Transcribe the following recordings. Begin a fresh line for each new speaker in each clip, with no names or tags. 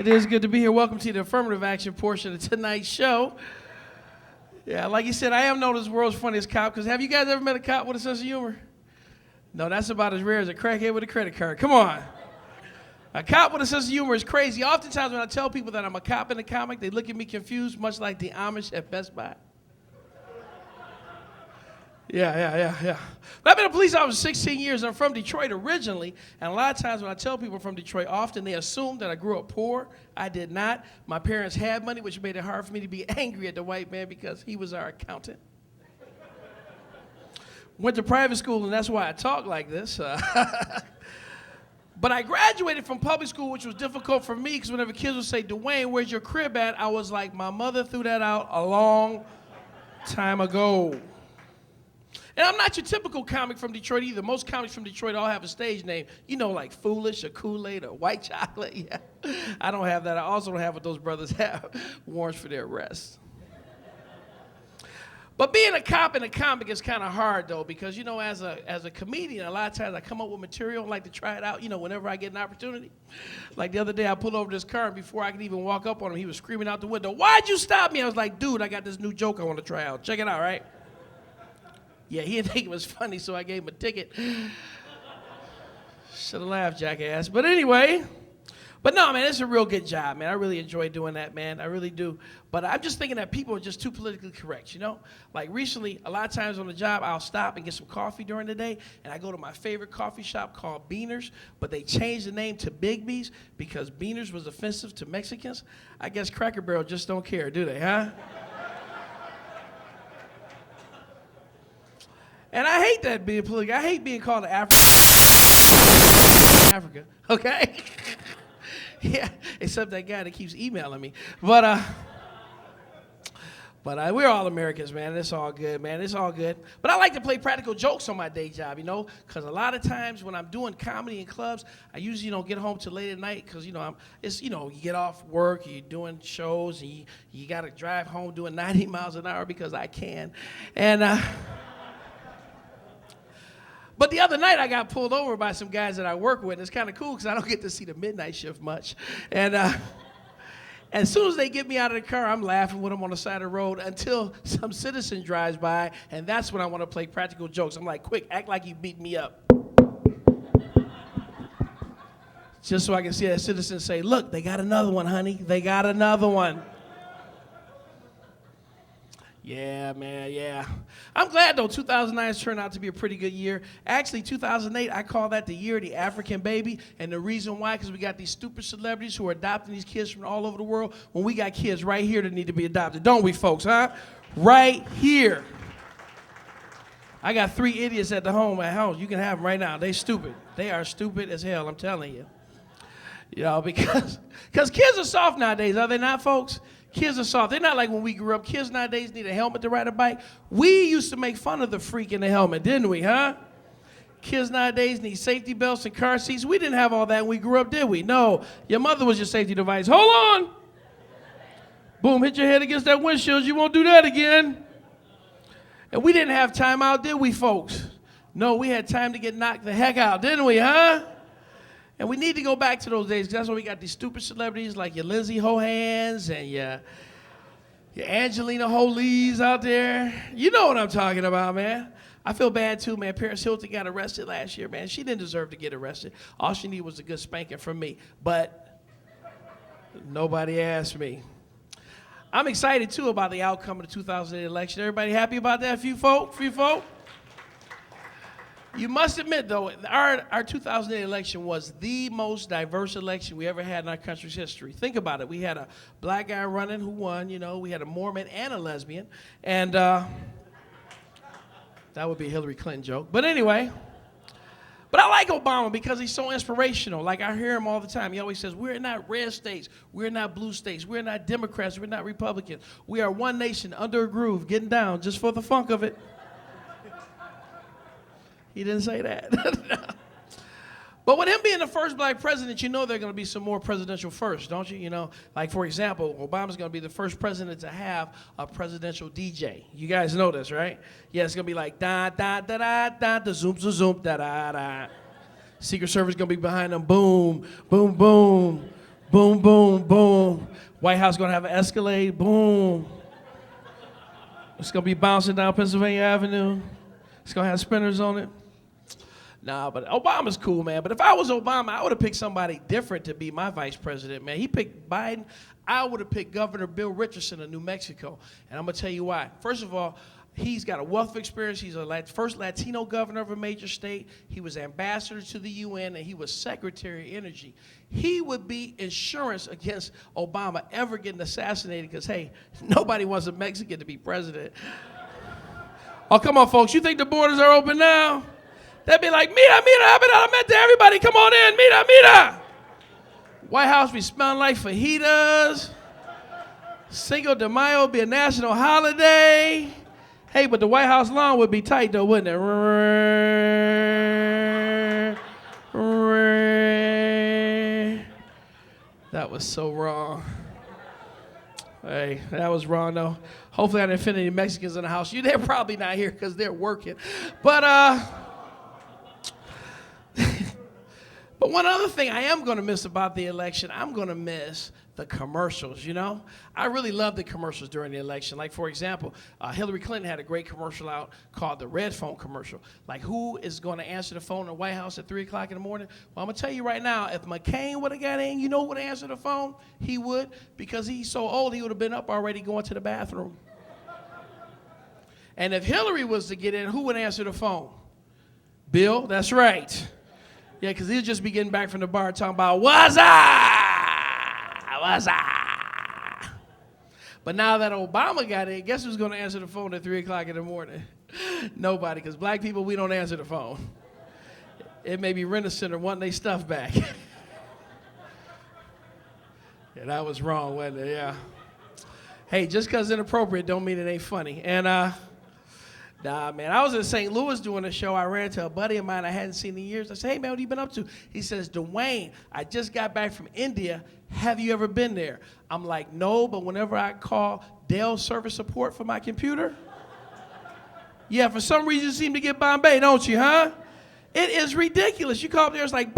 It is good to be here. Welcome to the affirmative action portion of tonight's show. Yeah, like you said, I am known as the world's funniest cop, because have you guys ever met a cop with a sense of humor? No, that's about as rare as a crackhead with a credit card. Come on. A cop with a sense of humor is crazy. Oftentimes when I tell people that I'm a cop in a comic, they look at me confused, much like the Amish at Best Buy. Yeah. But I've been a police officer 16 years. I'm from Detroit originally, and a lot of times when I tell people from Detroit, often they assume that I grew up poor. I did not. My parents had money, which made it hard for me to be angry at the white man because he was our accountant. Went to private school, and that's why I talk like this. But I graduated from public school, which was difficult for me, because whenever kids would say, Dwayne, where's your crib at? I was like, my mother threw that out a long time ago. And I'm not your typical comic from Detroit either. Most comics from Detroit all have a stage name. You know, like Foolish or Kool-Aid or White Chocolate. Yeah. I don't have that. I also don't have what those brothers have, warrants for their arrest. But being a cop in a comic is kind of hard, though, because, you know, as a comedian, a lot of times I come up with material and like to try it out, you know, whenever I get an opportunity. Like the other day, I pulled over this car, and before I could even walk up on him, he was screaming out the window, "Why'd you stop me?" I was like, dude, I got this new joke I want to try out. Check it out, right? Yeah, he didn't think it was funny, so I gave him a ticket. Should have laughed, jackass. But anyway, but no, man, it's a real good job, man. I really enjoy doing that, man. I really do. But I'm just thinking that people are just too politically correct, you know? Like recently, a lot of times on the job, I'll stop and get some coffee during the day, and I go to my favorite coffee shop called Beaners, but they changed the name to Big B's because Beaners was offensive to Mexicans. I guess Cracker Barrel just don't care, do they, huh? And I hate that being political. I hate being called an Africa, okay? Yeah, except that guy that keeps emailing me. But we're all Americans, man. It's all good, man. It's all good. But I like to play practical jokes on my day job, you know, because a lot of times when I'm doing comedy in clubs, I usually don't get home till late at night because, you know, you get off work, you're doing shows, and you got to drive home doing 90 miles an hour because I can. And but the other night, I got pulled over by some guys that I work with, and it's kind of cool because I don't get to see the midnight shift much. And as soon as they get me out of the car, I'm laughing with them on the side of the road until some citizen drives by, and that's when I want to play practical jokes. I'm like, quick, act like you beat me up. Just so I can see that citizen say, look, they got another one, honey. They got another one. Yeah, man, yeah. I'm glad, though, 2009 has turned out to be a pretty good year. Actually, 2008, I call that the year of the African baby. And the reason why, because we got these stupid celebrities who are adopting these kids from all over the world when we got kids right here that need to be adopted. Don't we, folks, huh? Right here. I got 3 idiots at home. You can have them right now. They stupid. They are stupid as hell, I'm telling you. You know, because kids are soft nowadays, are they not, folks? Kids are soft. They're not like when we grew up. Kids nowadays need a helmet to ride a bike. We used to make fun of the freak in the helmet, didn't we, huh? Kids nowadays need safety belts and car seats. We didn't have all that when we grew up, did we? No. Your mother was your safety device. Hold on. Boom, hit your head against that windshield. You won't do that again. And we didn't have time out, did we, folks? No, we had time to get knocked the heck out, didn't we, huh? And we need to go back to those days, because that's why we got these stupid celebrities like your Lindsay Lohans and your Angelina Jolie's out there. You know what I'm talking about, man. I feel bad, too, man. Paris Hilton got arrested last year, man. She didn't deserve to get arrested. All she needed was a good spanking from me. But nobody asked me. I'm excited, too, about the outcome of the 2008 election. Everybody happy about that? Few folk? You must admit, though, our 2008 election was the most diverse election we ever had in our country's history. Think about it. We had a black guy running who won, you know. We had a Mormon and a lesbian. And that would be a Hillary Clinton joke. But anyway, but I like Obama because he's so inspirational. Like, I hear him all the time. He always says, we're not red states. We're not blue states. We're not Democrats. We're not Republicans. We are one nation under a groove, getting down just for the funk of it. He didn't say that. But with him being the first black president, you know there are going to be some more presidential firsts, don't you? You know, like, for example, Obama's going to be the first president to have a presidential DJ. You guys know this, right? Yeah, it's going to be like da da da da da da zoom zoom zoom da da da. Secret Service going to be behind them. Boom, boom, boom, Boom, boom, boom. White House gonna have an Escalade. Boom. It's gonna be bouncing down Pennsylvania Avenue. It's gonna have spinners on it. Nah, but Obama's cool, man. But if I was Obama, I would have picked somebody different to be my vice president, man. He picked Biden. I would have picked Governor Bill Richardson of New Mexico. And I'm gonna tell you why. First of all, he's got a wealth of experience. He's a first Latino governor of a major state. He was ambassador to the UN, and he was Secretary of Energy. He would be insurance against Obama ever getting assassinated because, hey, nobody wants a Mexican to be president. Oh, come on, folks. You think the borders are open now? They'd be like, mira, mente, everybody, come on in, mira. White House be smelling like fajitas. Cinco de Mayo would be a national holiday. Hey, but the White House lawn would be tight, though, wouldn't it? That was so wrong. Hey, that was wrong, though. Hopefully I didn't offend any Mexicans in the house. They're probably not here because they're working. But one other thing I am going to miss about the election, I'm going to miss the commercials, you know? I really love the commercials during the election. Like, for example, Hillary Clinton had a great commercial out called the Red Phone commercial. Like, who is going to answer the phone in the White House at 3 o'clock in the morning? Well, I'm going to tell you right now, if McCain would have got in, you know who would answer the phone? He would, because he's so old, he would have been up already going to the bathroom. And if Hillary was to get in, who would answer the phone? Bill, that's right. Yeah, because he'll just be getting back from the bar talking about, what's up? But now that Obama got in, guess who's going to answer the phone at 3 o'clock in the morning? Nobody, because black people, we don't answer the phone. It may be Rent-A-Center wanting their stuff back. Yeah, that was wrong, wasn't it? Yeah. Hey, just because it's inappropriate don't mean it ain't funny. And, nah, man, I was in St. Louis doing a show. I ran into a buddy of mine I hadn't seen in years. I said, hey, man, what have you been up to? He says, Dwayne, I just got back from India. Have you ever been there? I'm like, no, but whenever I call Dell service support for my computer, yeah, for some reason you seem to get Bombay, don't you, huh? It is ridiculous. You call up there, it's like,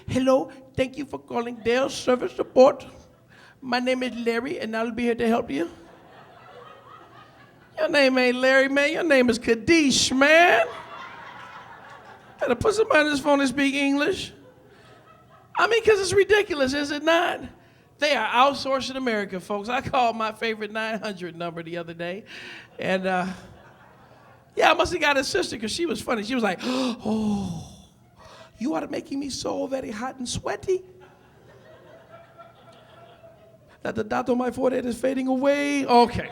hello, thank you for calling Dell service support. My name is Larry, and I'll be here to help you. Your name ain't Larry, man. Your name is Kadesh, man. Gotta put somebody on this phone and speak English. I mean, because it's ridiculous, is it not? They are outsourcing America, folks. I called my favorite 900 number the other day. And, yeah, I must have got his sister because she was funny. She was like, oh, you are making me so very hot and sweaty that the dot on my forehead is fading away. Okay.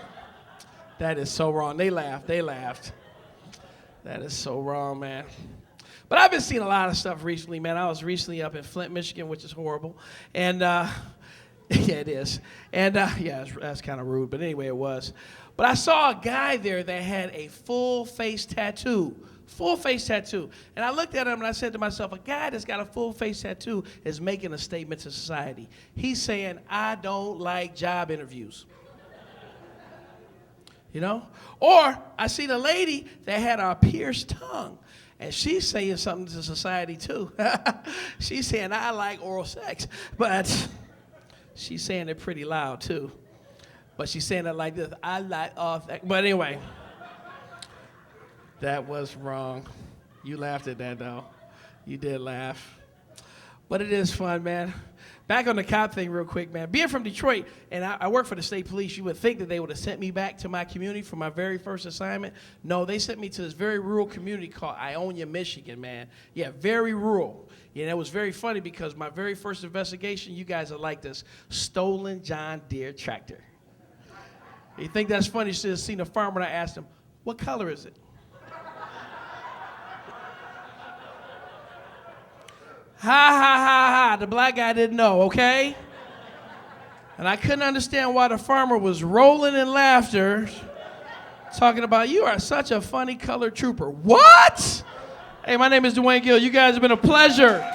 That is so wrong. They laughed. That is so wrong, man. But I've been seeing a lot of stuff recently, man. I was recently up in Flint, Michigan, which is horrible. And, yeah, it is. And, yeah, that's kind of rude. But anyway, it was. But I saw a guy there that had a full face tattoo. Full face tattoo. And I looked at him and I said to myself, a guy that's got a full face tattoo is making a statement to society. He's saying, I don't like job interviews. You know? Or I seen a lady that had a pierced tongue, and she's saying something to society too. She's saying, I like oral sex, but she's saying it pretty loud too. But she's saying it like this, I like all sex. But anyway, that was wrong. You laughed at that though. You did laugh. But it is fun, man. Back on the cop thing real quick, man. Being from Detroit, and I work for the state police, you would think that they would have sent me back to my community for my very first assignment. No, they sent me to this very rural community called Ionia, Michigan, man. Yeah, very rural. Yeah, and it was very funny because my very first investigation, you guys are like this, stolen John Deere Tractor. You think that's funny? You should have seen a farmer and I asked him, what color is it? Ha, ha, ha, ha. The black guy didn't know, okay? And I couldn't understand why the farmer was rolling in laughter, talking about, you are such a funny colored trooper. What? Hey, my name is Dwayne Gill. You guys have been a pleasure.